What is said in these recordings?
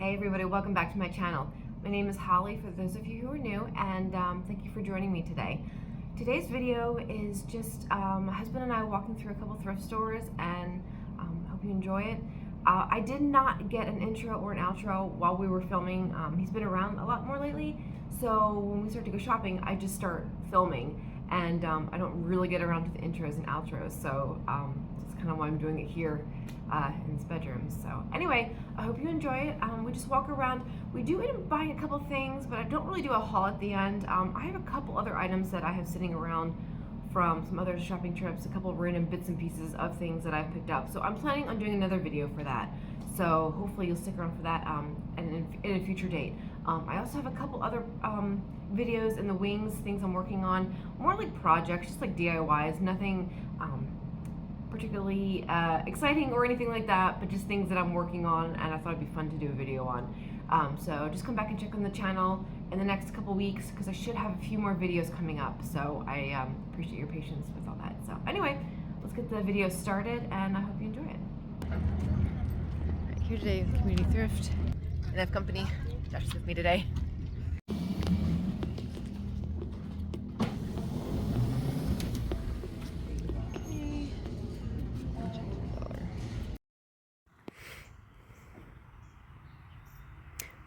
Hey everybody, welcome back to my channel. My name is Holly for those of you who are new, and thank you for joining me today. Today's video is just my husband and I walking through a couple thrift stores, and hope you enjoy it. I did not get an intro or an outro while we were filming. He's been around a lot more lately, so when we start to go shopping, I just start filming, and I don't really get around to the intros and outros, so that's kind of why I'm doing it here in his bedroom. So anyway, I hope you enjoy it. We just walk around. We do end up buying a couple things, but I don't really do a haul at the end. I have a couple other items that I have sitting around from some other shopping trips, a couple of random bits and pieces of things that I've picked up. So I'm planning on doing another video for that. So hopefully you'll stick around for that and in a future date. I also have a couple other videos in the wings, things I'm working on, more like projects, just like DIYs, nothing particularly exciting or anything like that, but just things that I'm working on and I thought it'd be fun to do a video on. So just come back and check on the channel in the next couple weeks because I should have a few more videos coming up. So I appreciate your patience with all that. So anyway, let's get the video started and I hope you enjoy it. Right, here today with Community Thrift, and I have company. Josh is with me today.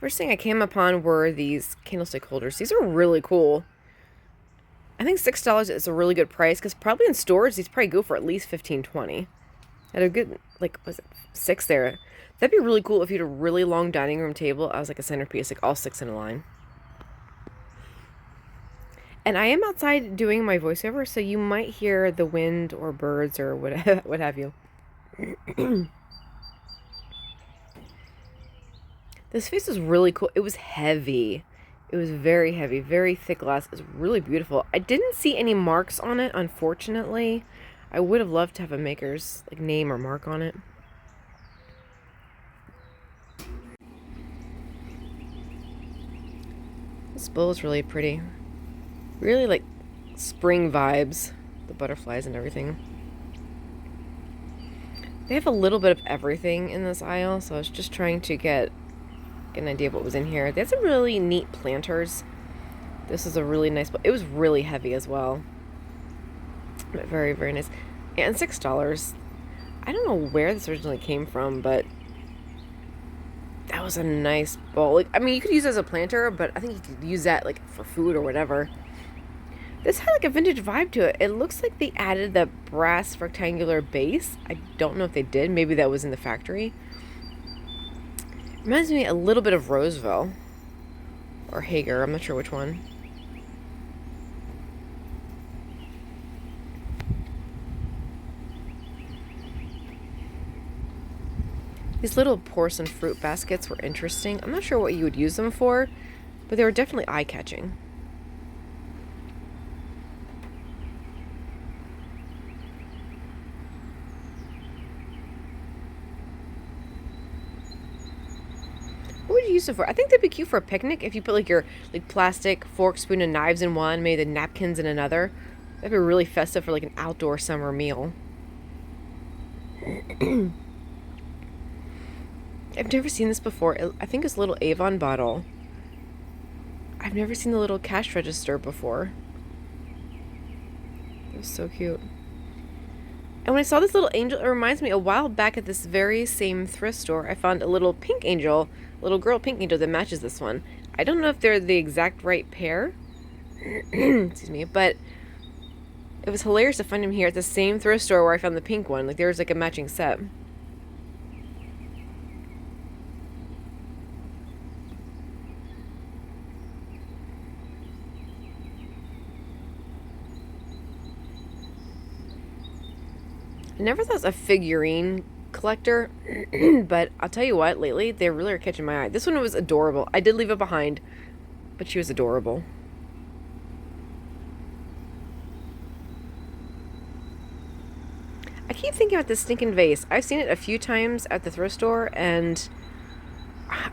First thing I came upon were these candlestick holders. These are really cool. I think $6 is a really good price because probably in stores these probably go for at least $15-20. At a good, like, was it 6 there? That'd be really cool if you had a really long dining room table as like a centerpiece, like all 6 in a line. And I am outside doing my voiceover, so you might hear the wind or birds or what have you. This vase is really cool. It was heavy. It was very heavy, very thick glass. It's really beautiful. I didn't see any marks on it, unfortunately. I would have loved to have a maker's like name or mark on it. This bowl is really pretty. Really like spring vibes. The butterflies and everything. They have a little bit of everything in this aisle, so I was just trying to get an idea of what was in here. They had some really neat planters. This is a really nice bowl. It was really heavy as well. But very, very nice. And $6. I don't know where this originally came from, but that was a nice bowl. Like, I mean, you could use it as a planter, but I think you could use that like for food or whatever. This had like a vintage vibe to it. It looks like they added the brass rectangular base. I don't know if they did. Maybe that was in the factory. Reminds me a little bit of Roseville or Hager. I'm not sure which one. These little porcelain fruit baskets were interesting. I'm not sure what you would use them for, but they were definitely eye-catching. What would you use it for? I think they'd be cute for a picnic if you put like your like plastic fork, spoon, and knives in one, maybe the napkins in another. That'd be really festive for like an outdoor summer meal. I've never seen this before. I think it's a little Avon bottle. I've never seen the little cash register before. It was so cute. And when I saw this little angel, it reminds me a while back at this very same thrift store, I found a little pink angel, little girl pink angel that matches this one. I don't know if they're the exact right pair. Excuse me, but it was hilarious to find him here at the same thrift store where I found the pink one. Like there was like a matching set. I never thought I was a figurine collector, but I'll tell you what, lately they really are catching my eye. This one was adorable. I did leave it behind, but she was adorable. I keep thinking about this stinking vase. I've seen it a few times at the thrift store, and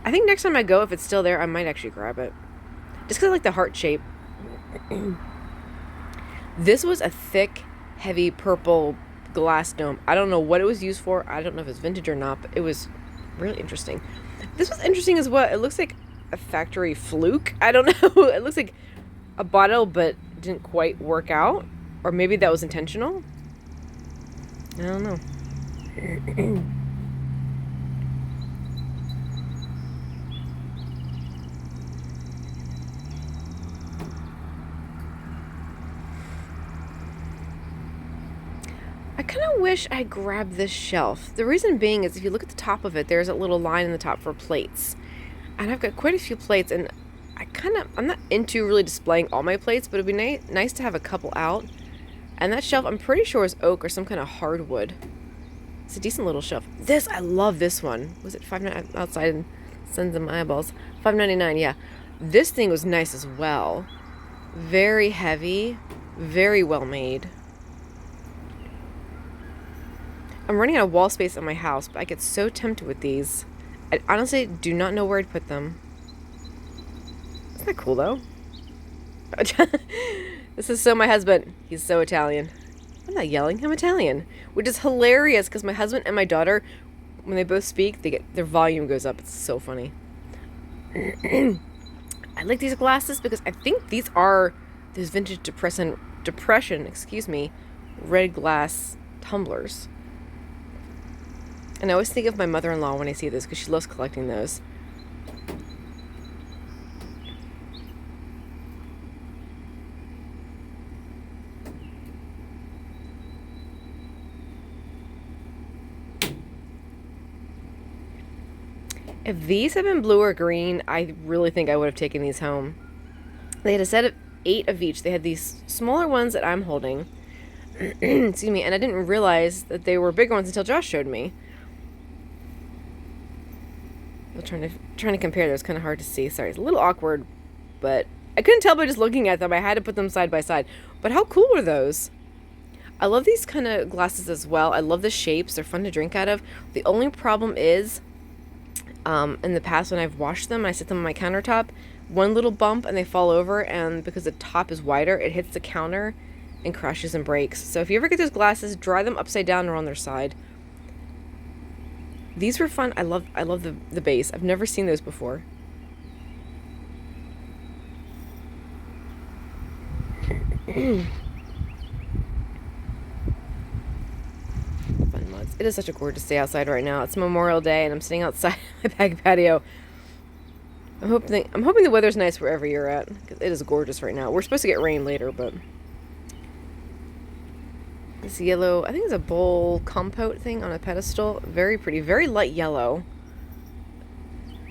I think next time I go, if it's still there, I might actually grab it. Just because I like the heart shape. This was a thick, heavy purple glass dome. I don't know what it was used for. I don't know if it's vintage or not, but it was really interesting. This was interesting as well. It looks like a factory fluke. I don't know. It looks like a bottle, but didn't quite work out. Or maybe that was intentional. I don't know. I kind of wish I grabbed this shelf. The reason being is if you look at the top of it, there's a little line in the top for plates. And I've got quite a few plates, and I'm not into really displaying all my plates, but it'd be nice to have a couple out. And that shelf, I'm pretty sure is oak or some kind of hardwood. It's a decent little shelf. I love this one. Was it $5.99 outside and sends in my eyeballs? $5.99, yeah. This thing was nice as well. Very heavy, very well made. I'm running out of wall space in my house, but I get so tempted with these. I honestly do not know where I'd put them. Isn't that cool, though? This is so my husband. He's so Italian. I'm not yelling. I'm Italian. Which is hilarious because my husband and my daughter, when they both speak, their volume goes up. It's so funny. I like these glasses because I think these are those vintage depression, red glass tumblers. And I always think of my mother-in-law when I see this because she loves collecting those. If these had been blue or green, I really think I would have taken these home. They had a set of 8 of each. They had these smaller ones that I'm holding. Excuse me. And I didn't realize that they were bigger ones until Josh showed me. I'm trying to compare. Those kind of hard to see. Sorry, it's a little awkward, but I couldn't tell by just looking at them. I had to put them side by side. But how cool were those? I love these kind of glasses as well. I love the shapes. They're fun to drink out of. The only problem is, in the past when I've washed them, I set them on my countertop, one little bump and they fall over, and because the top is wider, it hits the counter and crashes and breaks. So if you ever get those glasses, dry them upside down or on their side. These were fun. I love the base. I've never seen those before. Fun mugs. It is such a gorgeous day outside right now. It's Memorial Day and I'm sitting outside my back patio. I'm hoping the weather's nice wherever you're at. It is gorgeous right now. We're supposed to get rain later, but this yellow, I think it's a bowl compote thing on a pedestal. Very pretty. Very light yellow.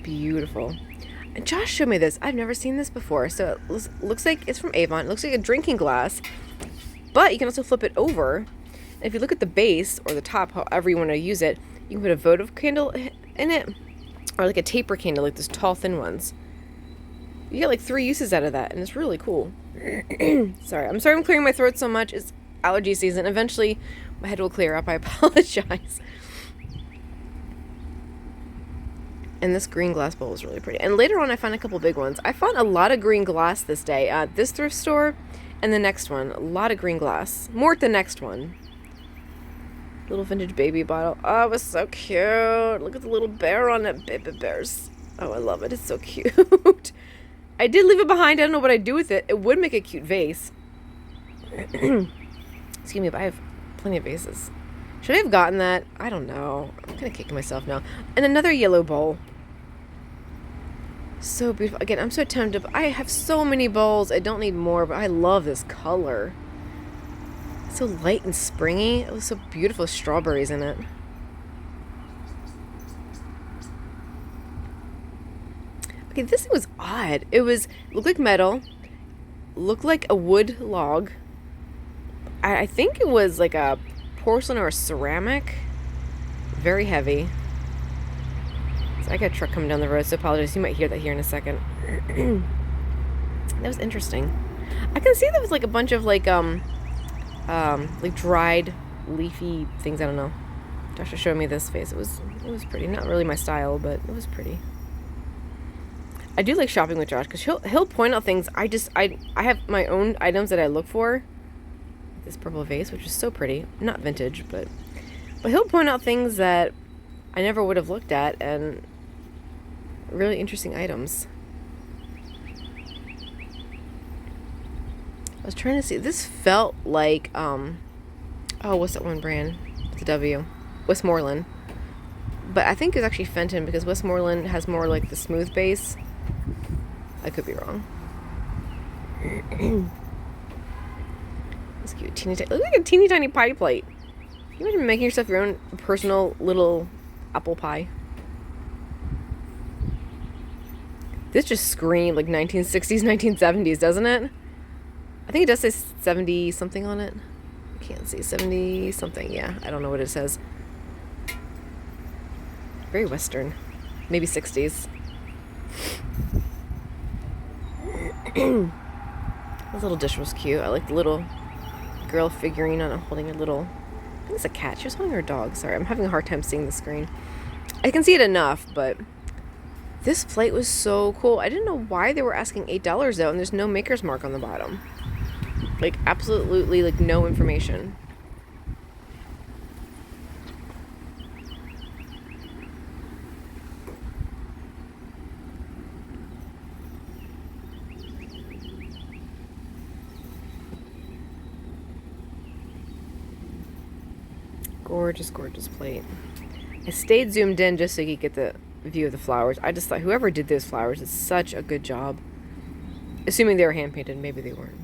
Beautiful. And Josh showed me this. I've never seen this before. So it looks like it's from Avon. It looks like a drinking glass. But you can also flip it over. And if you look at the base or the top, however you want to use it, you can put a votive candle in it. Or like a taper candle, like those tall, thin ones. You get like 3 uses out of that. And it's really cool. Sorry I'm clearing my throat so much. It's allergy season. Eventually my head will clear up. I apologize. And this green glass bowl is really pretty. And later on I found a couple big ones. I found a lot of green glass this day at this thrift store and the next one. A lot of green glass. More at the next one. Little vintage baby bottle. Oh, it was so cute. Look at the little bear on it. Baby bears. Oh, I love it. It's so cute. I did leave it behind. I don't know what I'd do with it. It would make a cute vase. Excuse me, but I have plenty of vases. Should I have gotten that? I don't know. I'm kind of kicking myself now. And another yellow bowl. So beautiful. Again, I'm so tempted. I have so many bowls. I don't need more, but I love this color. It's so light and springy. It was so beautiful. Strawberries in it. Okay, this thing was odd. It looked like metal. Looked like a wood log. I think it was like a porcelain or a ceramic. Very heavy. So I got a truck coming down the road, so I apologize. You might hear that here in a second. That was interesting. I can see there was like a bunch of like dried leafy things. I don't know. Josh was showing me this vase. It was pretty. Not really my style, but it was pretty. I do like shopping with Josh because he'll point out things. I have my own items that I look for. This purple vase, which is so pretty, not vintage, but he'll point out things that I never would have looked at, and really interesting items. I was trying to see. This felt like, oh, what's that one brand? It's a W. Westmoreland. But I think it's actually Fenton because Westmoreland has more like the smooth base. I could be wrong. It's cute. Look like a teeny tiny pie plate. Can you imagine making yourself your own personal little apple pie? This just screamed like 1960s, 1970s, doesn't it? I think it does say 70 something on it. I can't see. 70 something. Yeah, I don't know what it says. Very Western. Maybe 60s. This little dish was cute. I like the little girl figurine on it holding her little... I think it's a cat. She was holding her dog. Sorry, I'm having a hard time seeing the screen. I can see it enough, but... This plate was so cool. I didn't know why they were asking $8 though, and there's no maker's mark on the bottom. Like, absolutely, like, no information. Gorgeous, gorgeous plate. I stayed zoomed in just so you could get the view of the flowers. I just thought whoever did those flowers did such a good job. Assuming they were hand painted, maybe they weren't.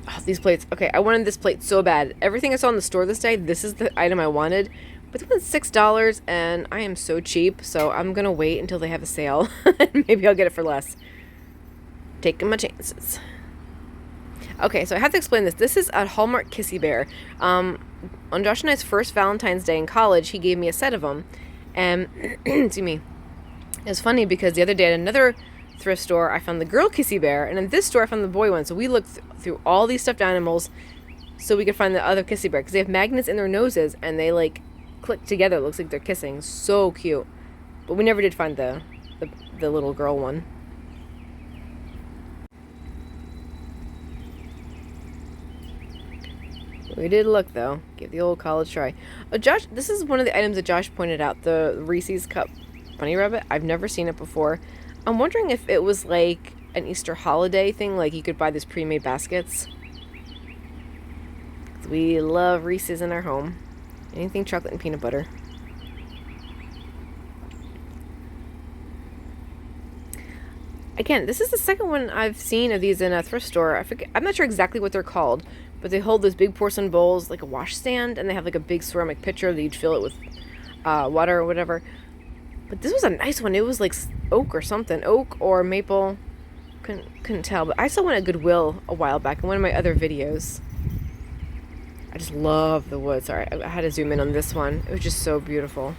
Oh, these plates. Okay, I wanted this plate so bad. Everything I saw in the store this day, this is the item I wanted. But it was $6 and I am so cheap, so I'm gonna wait until they have a sale. And maybe I'll get it for less. Taking my chances. Okay, so I have to explain this. This is a Hallmark Kissy Bear. On Josh and I's first Valentine's Day in college, he gave me a set of them. And, excuse me, it was funny because the other day at another thrift store, I found the girl Kissy Bear, and in this store, I found the boy one. So we looked through all these stuffed animals so we could find the other Kissy Bear because they have magnets in their noses and they like click together. It looks like they're kissing. So cute. But we never did find the little girl one. We did look, though. Give the old college try. Josh, this is one of the items that Josh pointed out, the Reese's Cup Bunny Rabbit. I've never seen it before. I'm wondering if it was like an Easter holiday thing, like you could buy these pre-made baskets. We love Reese's in our home. Anything chocolate and peanut butter. Again, this is the second one I've seen of these in a thrift store. I'm not sure exactly what they're called, but they hold those big porcelain bowls like a wash stand, and they have like a big ceramic pitcher that you'd fill it with water or whatever. But this was a nice one. It was like oak or something. Oak or maple. Couldn't tell. But I saw one at Goodwill a while back in one of my other videos. I just love the wood. Sorry, I had to zoom in on this one. It was just so beautiful.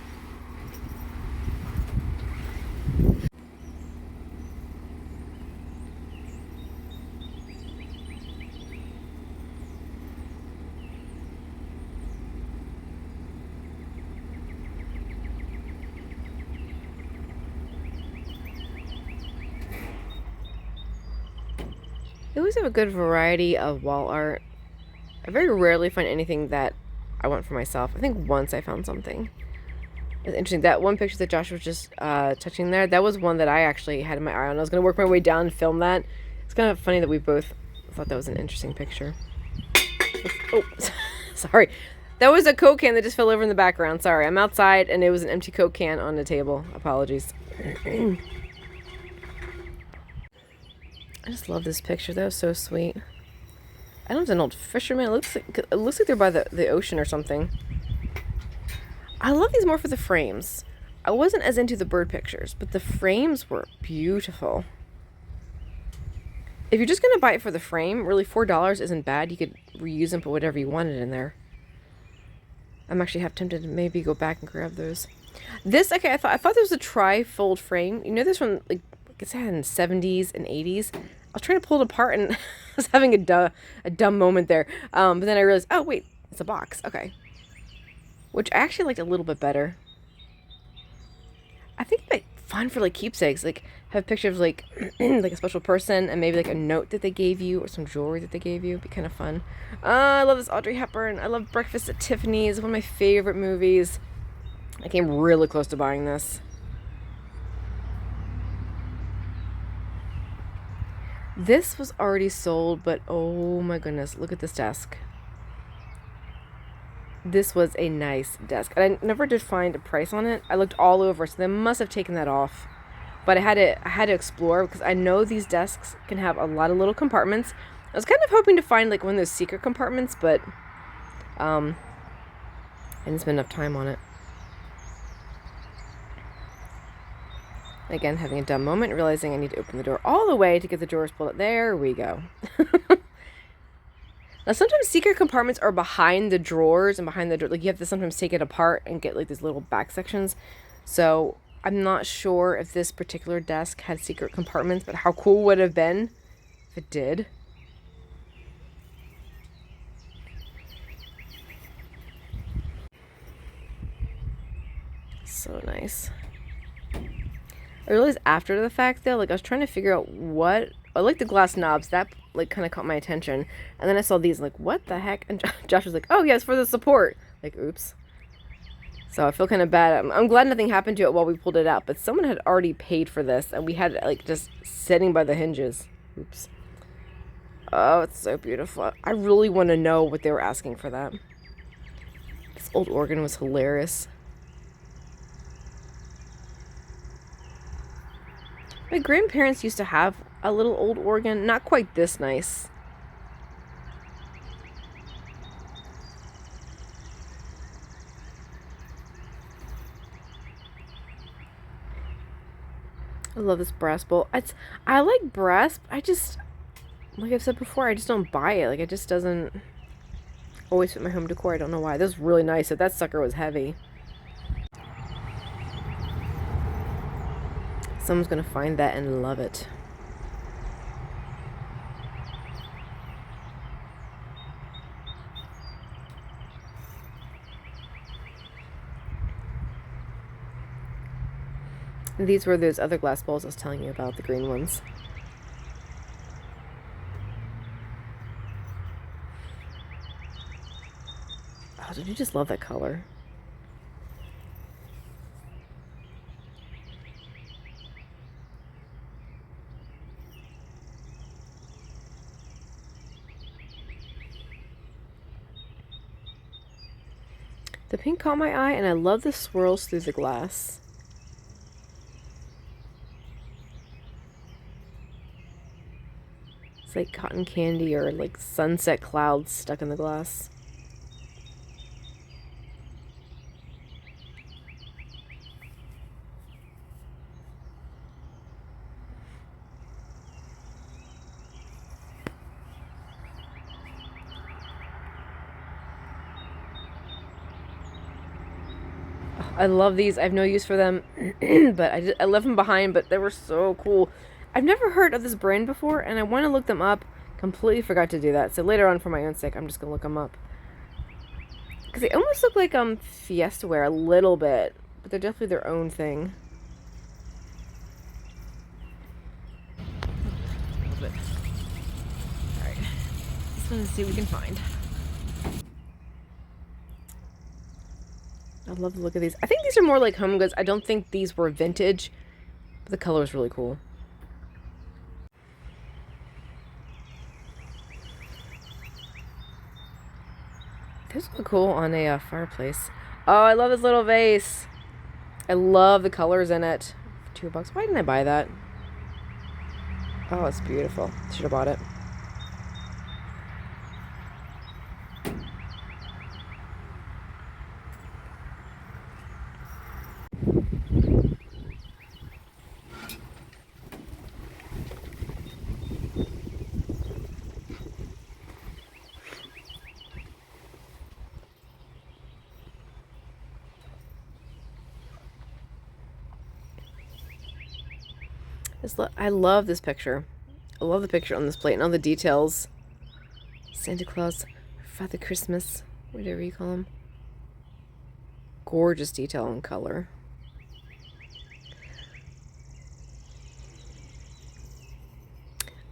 They always have a good variety of wall art. I very rarely find anything that I want for myself. I think once I found something. It's interesting. That one picture that Josh was just touching there, that was one that I actually had in my eye on. I was going to work my way down and film that. It's kind of funny that we both thought that was an interesting picture. Oh, sorry. That was a Coke can that just fell over in the background. Sorry, I'm outside and it was an empty Coke can on the table. Apologies. I just love this picture. That was so sweet. I don't know if it's an old fisherman. It looks like they're by the ocean or something. I love these more for the frames. I wasn't as into the bird pictures, but the frames were beautiful. If you're just going to buy it for the frame, really $4 isn't bad. You could reuse and put whatever you wanted in there. I'm actually half tempted to maybe go back and grab those. This, okay, I thought there was a tri-fold frame. You know this one, like, I guess I had in the 70s and 80s. I was trying to pull it apart and I was having a dumb moment there. But then I realized, oh wait, it's a box. Okay. Which I actually liked a little bit better. I think it'd be fun for like keepsakes. Like have a picture of like like a special person and maybe like a note that they gave you or some jewelry that they gave you. It'd be kind of fun. I love this Audrey Hepburn. I love Breakfast at Tiffany's. One of my favorite movies. I came really close to buying this. This was already sold, but oh my goodness, look at this desk. This was a nice desk. And I never did find a price on it. I looked all over, so they must have taken that off. But I had to explore because I know these desks can have a lot of little compartments. I was kind of hoping to find like one of those secret compartments, but I didn't spend enough time on it. Again, having a dumb moment, realizing I need to open the door all the way to get the drawers pulled up. There we go. Now, sometimes secret compartments are behind the drawers and behind the door. Like, you have to sometimes take it apart and get, like, these little back sections. So, I'm not sure if this particular desk had secret compartments, but how cool would it have been if it did? So nice. I realized after the fact, though, like, I was trying to figure out what... I like the glass knobs. That, like, kind of caught my attention. And then I saw these, like, what the heck? And Josh was like, oh, yeah, it's for the support. Like, oops. So I feel kind of bad. I'm glad nothing happened to it while we pulled it out. But someone had already paid for this. And we had it, like, just sitting by the hinges. Oops. Oh, it's so beautiful. I really want to know what they were asking for that. This old organ was hilarious. My grandparents used to have a little old organ, not quite this nice. I love this brass bowl. I like brass, but I just, like I've said before, I just don't buy it. Like, it just doesn't always fit my home decor. I don't know why. This is really nice. If that sucker was heavy. Someone's gonna find that and love it. These were those other glass bowls I was telling you about, the green ones. Oh, did you just love that color? The pink caught my eye, and I love the swirls through the glass. It's like cotton candy or like sunset clouds stuck in the glass. I love these. I have no use for them, but I left them behind, but they were so cool. I've never heard of this brand before, and I want to look them up. Completely forgot to do that. So later on, for my own sake, I'm just going to look them up. Because they almost look like Fiesta wear a little bit, but they're definitely their own thing. A little bit. Alright. Let's go and see what we can find. I love the look of these. I think these are more like home goods. I don't think these were vintage, but the color is really cool. Those look cool on a fireplace. Oh, I love this little vase. I love the colors in it. $2. Why didn't I buy that? Oh, it's beautiful. Should have bought it. I love this picture. I love the picture on this plate and all the details. Santa Claus, Father Christmas, whatever you call him. Gorgeous detail and color.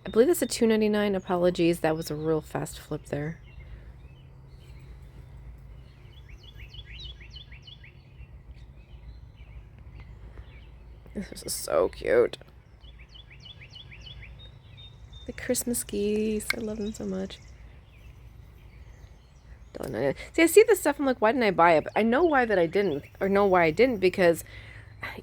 I believe that's a $2.99. Apologies, that was a real fast flip there. This is so cute. The Christmas geese. I love them so much. See, I see this stuff. I'm like, why didn't I buy it? But I know why that I didn't. Or know why I didn't. Because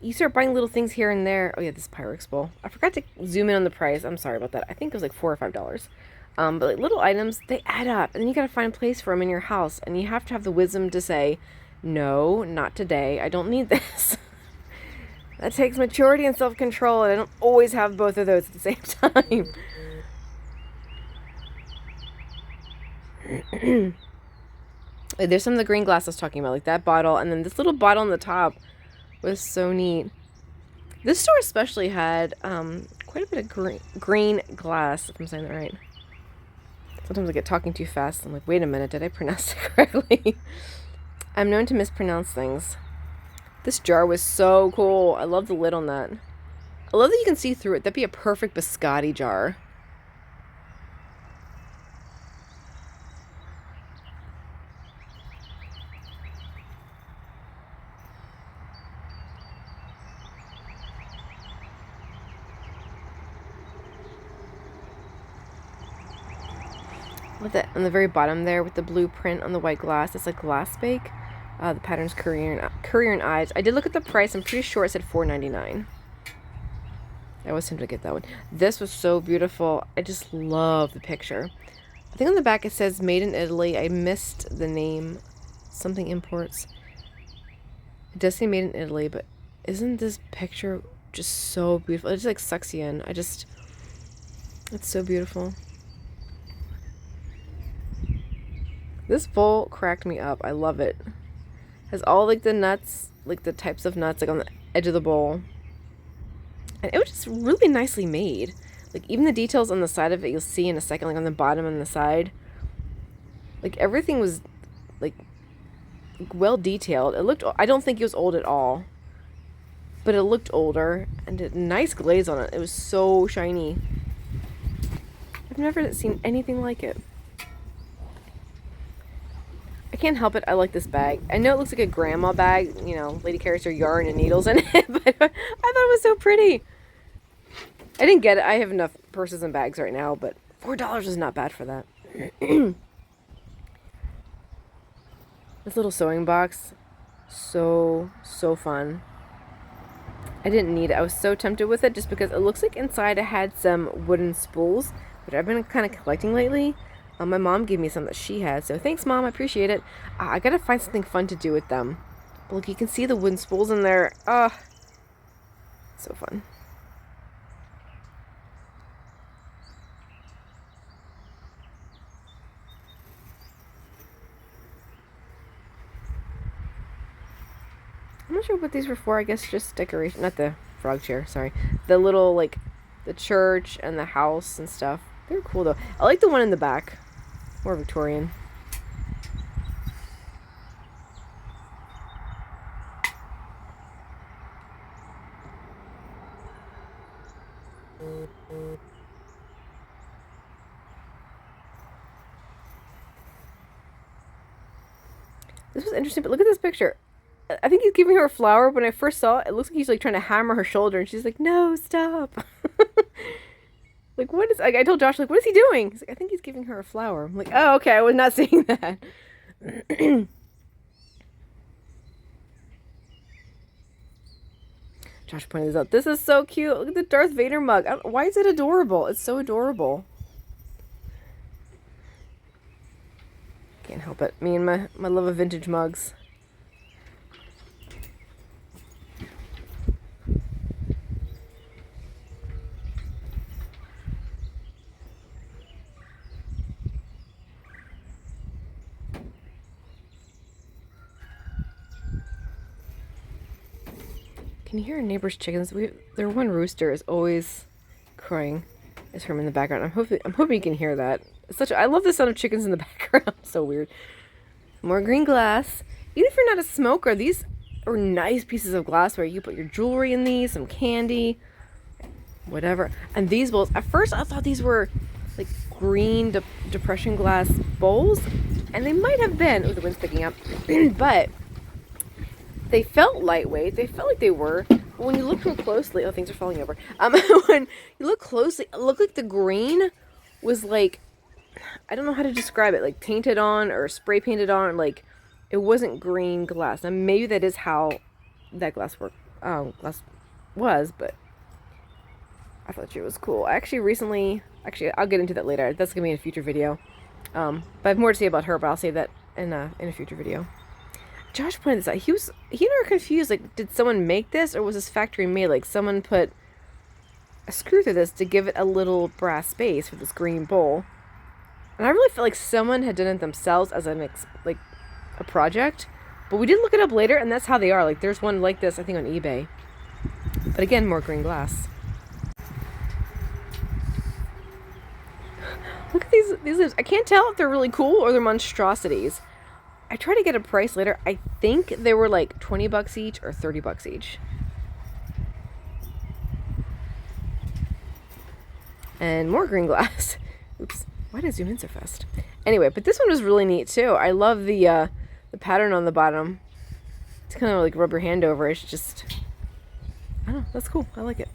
you start buying little things here and there. Oh, yeah, this Pyrex bowl. I forgot to zoom in on the price. I'm sorry about that. I think it was like $4 or $5. But like little items, they add up. And then you got to find a place for them in your house. And you have to have the wisdom to say, no, not today. I don't need this. That takes maturity and self-control. And I don't always have both of those at the same time. There's some of the green glass I was talking about, like that bottle, and then this little bottle on the top was so neat. This store especially had quite a bit of green glass, if I'm saying that right. Sometimes I get talking too fast. I'm like, wait a minute, did I pronounce it correctly? I'm known to mispronounce things. This jar was so cool. I love the lid on that. I love that you can see through it. That'd be a perfect biscotti jar. With it on the very bottom there with the blue print on the white glass. It's like glass bake. The pattern's Courier and Eyes. I did look at the price. I'm pretty sure it said $4.99. I was tempted to get that one. This was so beautiful. I just love the picture. I think on the back it says made in Italy. I missed the name. Something imports. It does say made in Italy, but isn't this picture just so beautiful? It just like sucks you in. It's so beautiful. This bowl cracked me up. I love it. Has all like the nuts, like the types of nuts, like on the edge of the bowl. And it was just really nicely made. Like even the details on the side of it, you'll see in a second, like on the bottom and the side. Like everything was like well detailed. It looked, I don't think it was old at all. But it looked older and a nice glaze on it. It was so shiny. I've never seen anything like it. I can't help it. I like this bag. I know it looks like a grandma bag. You know, lady carries her yarn and needles in it. But I thought it was so pretty. I didn't get it. I have enough purses and bags right now. But $4 is not bad for that. This little sewing box. So fun. I didn't need it. I was so tempted with it just because it looks like inside it had some wooden spools, which I've been kind of collecting lately. My mom gave me some that she had, so thanks, Mom. I appreciate it. I gotta find something fun to do with them. But look, you can see the wooden spools in there. So fun. I'm not sure what these were for. I guess just decoration. Not the frog chair, sorry. The little, like, the church and the house and stuff. They're cool, though. I like the one in the back. More Victorian. This was interesting, but look at this picture. I think he's giving her a flower. When I first saw it, it looks like he's like trying to hammer her shoulder, and she's like, "No, stop." Like, what is... Like, I told Josh, like, what is he doing? He's like, I think he's giving her a flower. I'm like, oh, okay, I was not seeing that. Josh pointed this out. This is so cute. Look at the Darth Vader mug. Why is it adorable? It's so adorable. Can't help it. Me and my love of vintage mugs. Can you hear our neighbor's chickens? Their one rooster is always crowing. It's from in the background. I'm hoping you can hear that. I love the sound of chickens in the background. So weird. More green glass. Even if you're not a smoker, these are nice pieces of glass where you put your jewelry in these, some candy, whatever. And these bowls, at first I thought these were like green depression glass bowls, and they might have been. Oh, the wind's picking up. But they felt lightweight. They felt like they were. But when you look real closely, oh, things are falling over. When you look closely, it looked like the green was like, I don't know how to describe it, like painted on or spray painted on. Like it wasn't green glass. Now maybe that is how that glass was, but I thought it was cool. I actually recently, I'll get into that later. That's gonna be in a future video. But I have more to say about her, but I'll save that in a future video. Josh pointed this out. He and I were confused. Like, did someone make this, or was this factory made? Like, someone put a screw through this to give it a little brass base for this green bowl. And I really felt like someone had done it themselves as a project. But we did look it up later, and that's how they are. Like, there's one like this, I think, on eBay. But again, more green glass. Look at these lips. I can't tell if they're really cool or they're monstrosities. I tried to get a price later. I think they were like $20 each or $30 each. And more green glass. Oops. Why did I zoom in so fast? Anyway, but this one was really neat too. I love the pattern on the bottom. It's kind of like rub your hand over. It's just, I don't know. That's cool. I like it.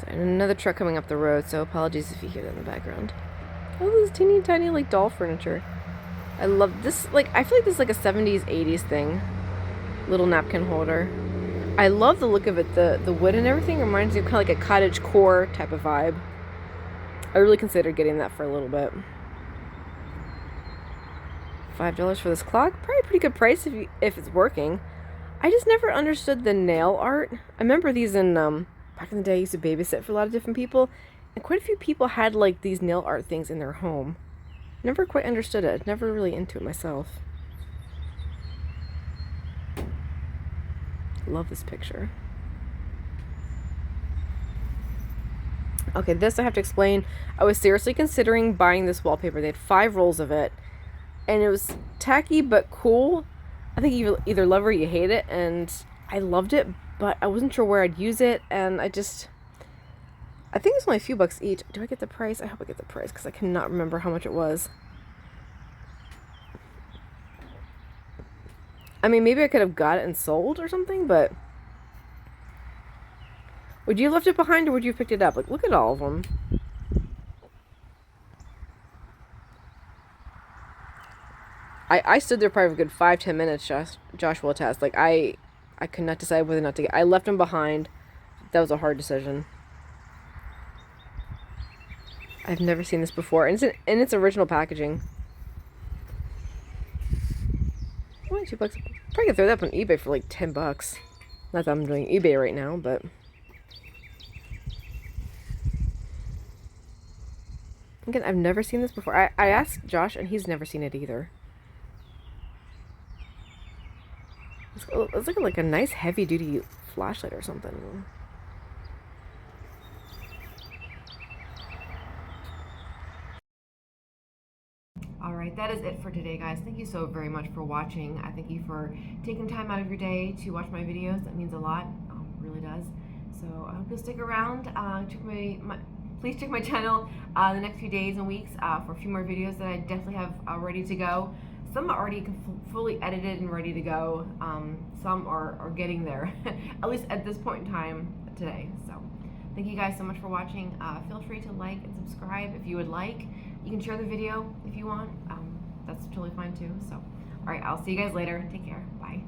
Another truck coming up the road, so apologies if you hear that in the background. Oh, this teeny tiny like doll furniture. I love this. Like, I feel like this is like a 70s, 80s thing. Little napkin holder. I love the look of it. The wood and everything reminds me of kind of like a cottage core type of vibe. I really considered getting that for a little bit. $5 for this clock. Probably a pretty good price if it's working. I just never understood the nail art. I remember these in back in the day. I used to babysit for a lot of different people, and quite a few people had like these nail art things in their home. Never quite understood it. Never really into it myself. Love this picture. Okay, this I have to explain. I was seriously considering buying this wallpaper. They had 5 rolls of it, and it was tacky but cool. I think you either love it or you hate it, and I loved it, but I wasn't sure where I'd use it, and I think it's only a few bucks each. Do I get the price? I hope I get the price, because I cannot remember how much it was. I mean, maybe I could have got it and sold or something, but would you have left it behind, or would you have picked it up? Like, look at all of them. I stood there probably for a good 5-10 minutes, Josh will attest. Like, I could not decide whether or not to get. I left them behind. That was a hard decision. I've never seen this before, and it's in its original packaging. Only $2. Probably could throw that up on eBay for like $10. Not that I'm doing eBay right now, but again, I've never seen this before. I asked Josh, and he's never seen it either. It's like a nice heavy-duty flashlight or something. Alright, that is it for today, guys. Thank you so very much for watching. I thank you for taking time out of your day to watch my videos. That means a lot. It really does. So I hope you'll stick around. Please check my channel the next few days and weeks for a few more videos that I definitely have ready to go. Some are already fully edited and ready to go. Some are getting there, at least at this point in time today. So thank you guys so much for watching. Feel free to like and subscribe if you would like. You can share the video if you want. That's totally fine too. So, all right, I'll see you guys later. Take care. Bye.